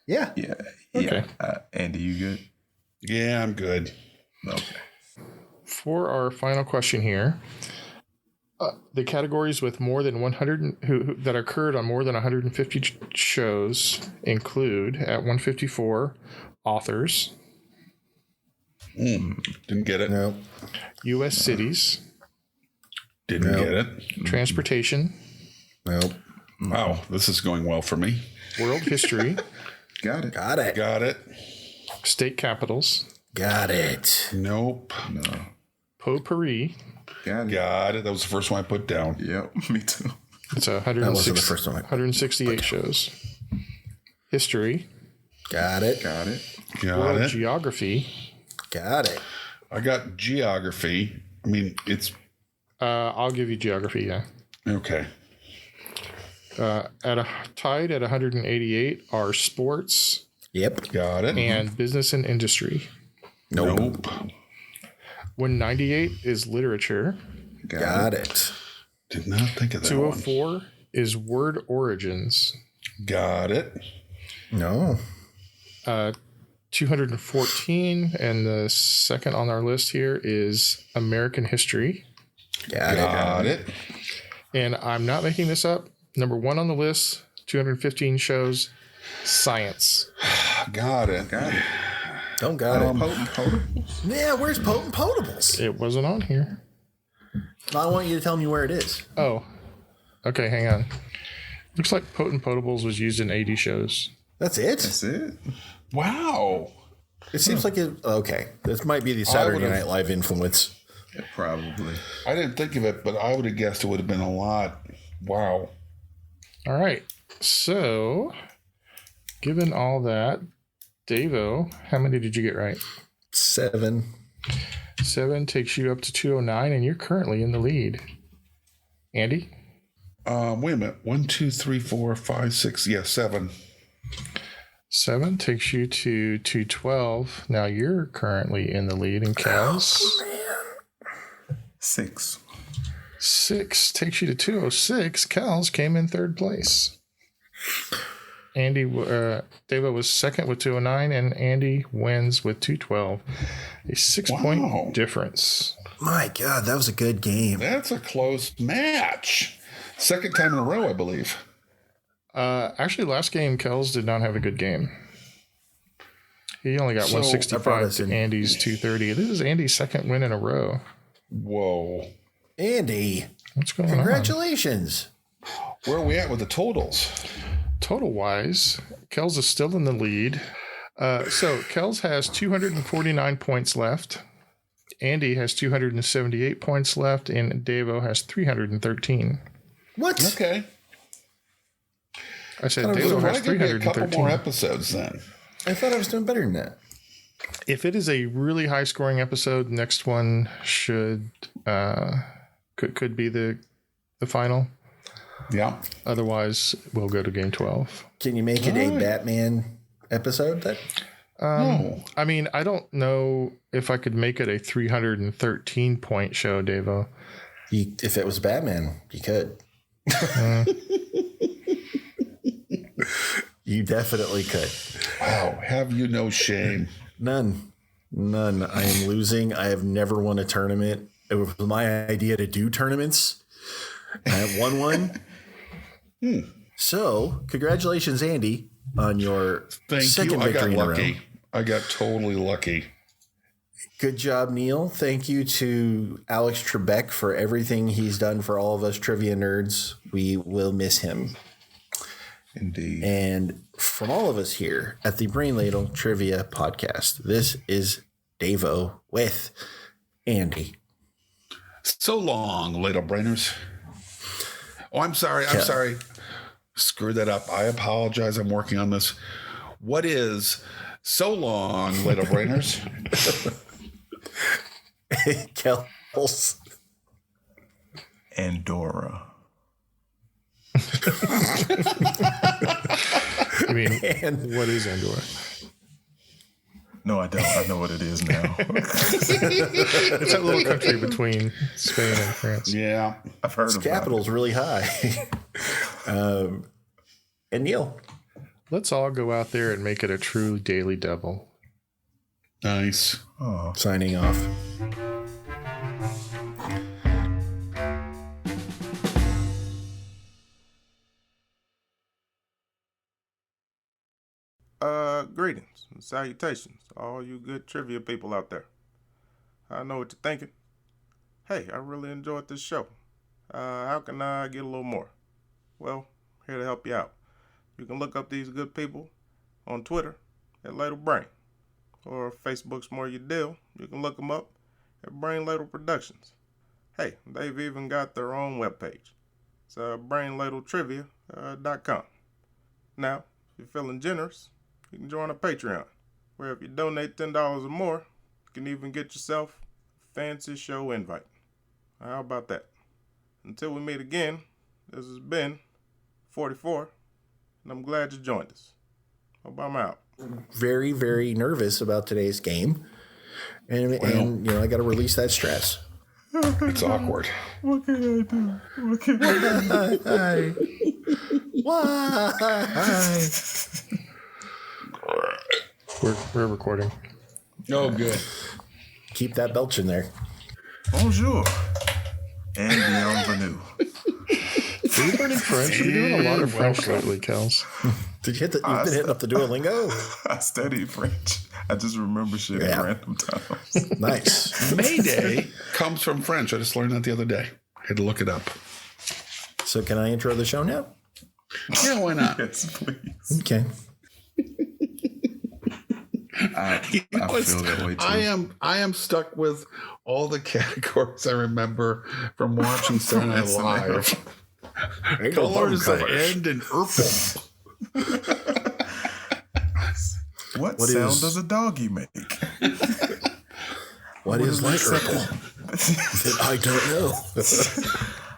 Yeah. Yeah. Okay. Andy, you good? Yeah, I'm good. Okay. For our final question here, the categories with more than 100 that occurred on more than 150 shows include at 154 authors. Didn't get it. No. U.S. cities. Didn't get it. Transportation. Nope. Wow, this is going well for me. World history. Got it. Got it. Got it. State capitals. Got it. Nope. No. Potpourri. Got it. Got it. That was the first one I put down. Yep, me too. It's That wasn't the first one. 168 shows. History. Got it. Got it. Got World it. geography. Got it. I got geography. I mean, it's I'll give you geography, yeah. okay. Tied at 188 are sports. Yep. Got it. And business and industry. Nope. 198 is literature. Got it. Did not think of that 204 one. is word origins. Got it. No. 214, and the second on our list here is American history. Got it. And I'm not making this up. Number 1 on the list, 215 shows, science. Got it. Got it. Don't got it. Potent potables? Yeah, where's Potent Potables? It wasn't on here. I want you to tell me where it is. Oh, okay, hang on. Looks like Potent Potables was used in 80 shows. That's it? That's it? Wow. It seems like it. Okay. This might be the Saturday Night Live influence. Yeah, probably. I didn't think of it, but I would have guessed it would have been a lot. Wow. All right. So, given all that, Davo, how many did you get right? 7. 7 takes you up to 209, and you're currently in the lead. Andy? Wait a minute. 1, 2, 3, 4, 5, 6. Yeah, 7. 7 takes you to 212. Now you're currently in the lead. And Kels? 6. 6 takes you to 206. Kels came in third place. Davo was second with 209, and Andy wins with 212. A 6-point difference. My God, that was a good game. That's a close match. Second time in a row, I believe. Actually, last game, Kels did not have a good game. He only got 165 to Andy's 230. This is Andy's second win in a row. Whoa. Andy. What's going on? Congratulations. Where are we at with the totals? Total-wise, Kels is still in the lead. So Kels has 249 points left. Andy has 278 points left, and Davo has 313. What? Okay. I said Davo has 313. A couple more episodes then. I thought I was doing better than that. If it is a really high scoring episode, next one should could be the final. Yeah. Otherwise, we'll go to game 12. Can you make it a Batman episode then? No. I mean, I don't know if I could make it a 313 point show, Davo. If it was Batman, you could. You definitely could. Wow. Have you no shame? None. I am losing. I have never won a tournament. It was my idea to do tournaments. I have won one. So, congratulations, Andy, on your second victory in a row. I got totally lucky. Good job, Neil. Thank you to Alex Trebek for everything he's done for all of us trivia nerds. We will miss him. Indeed. And from all of us here at the Brain Ladle Trivia Podcast, this is Davo with Andy. So long, Ladle Brainers. Oh, I'm sorry. Screwed that up. I apologize. I'm working on this. What is so long, Ladle Brainers? Kells. Andorra. I mean, what is Andorra? No, I don't. I know what it is now. It's that little country between Spain and France. Yeah. I've heard of it. Its capital's really high. And Neil. Let's all go out there and make it a true Daily Devil. Nice. Oh. Signing off. Greetings and salutations to all you good trivia people out there. I know what you're thinking. Hey, I really enjoyed this show. How can I get a little more? Well, here to help you out. You can look up these good people on Twitter at Ladle Brain, or if Facebook's more your deal, you can look them up at Brain Ladle Productions. Hey, they've even got their own webpage. It's brainladletrivia.com. Now, if you're feeling generous, you can join a Patreon, where if you donate $10 or more, you can even get yourself a fancy show invite. How about that? Until we meet again, this has been 44, and I'm glad you joined us. Hope I'm out. Very, very nervous about today's game, and you know, I got to release that stress. It's awkward. What can I do? What can I do? Why? We're recording. Oh, good. Keep that belch in there. Bonjour. And bienvenue. Are you learning French? You're doing a lot of French lately, Kels. Did you hit you've been hitting up the Duolingo? I studied French. I just remember shit at random times. Nice. Mayday comes from French. I just learned that the other day. I had to look it up. So can I intro the show now? Yeah, why not? Yes, please. Okay. I feel that way too. I am stuck with all the categories I remember from watching Saturday Night Live. Colors that end in purple. What sound does a doggy make? What is light purple? I don't know.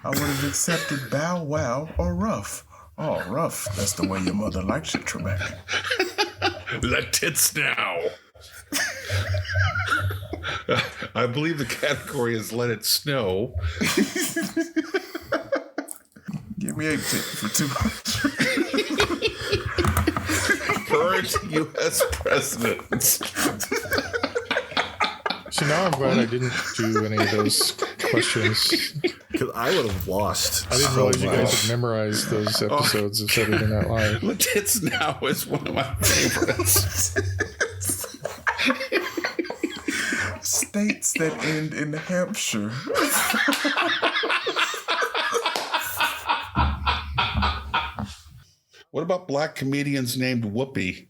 I would have accepted Bow Wow or Rough. Oh, Rough. That's the way your mother likes it, Trebek. Let tits now. I believe the category is Let It Snow. Give me 8 for 200. Current U.S. presidents. So now I'm glad I didn't do any of those questions. Because I would have lost. I didn't realize you guys had memorized those episodes of Saturday Night Live. Let Tits Now is one of my favorites. States that end in Hampshire. What about black comedians named Whoopi?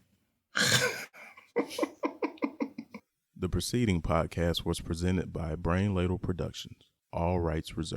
The preceding podcast was presented by Brain Ladle Productions. All rights reserved.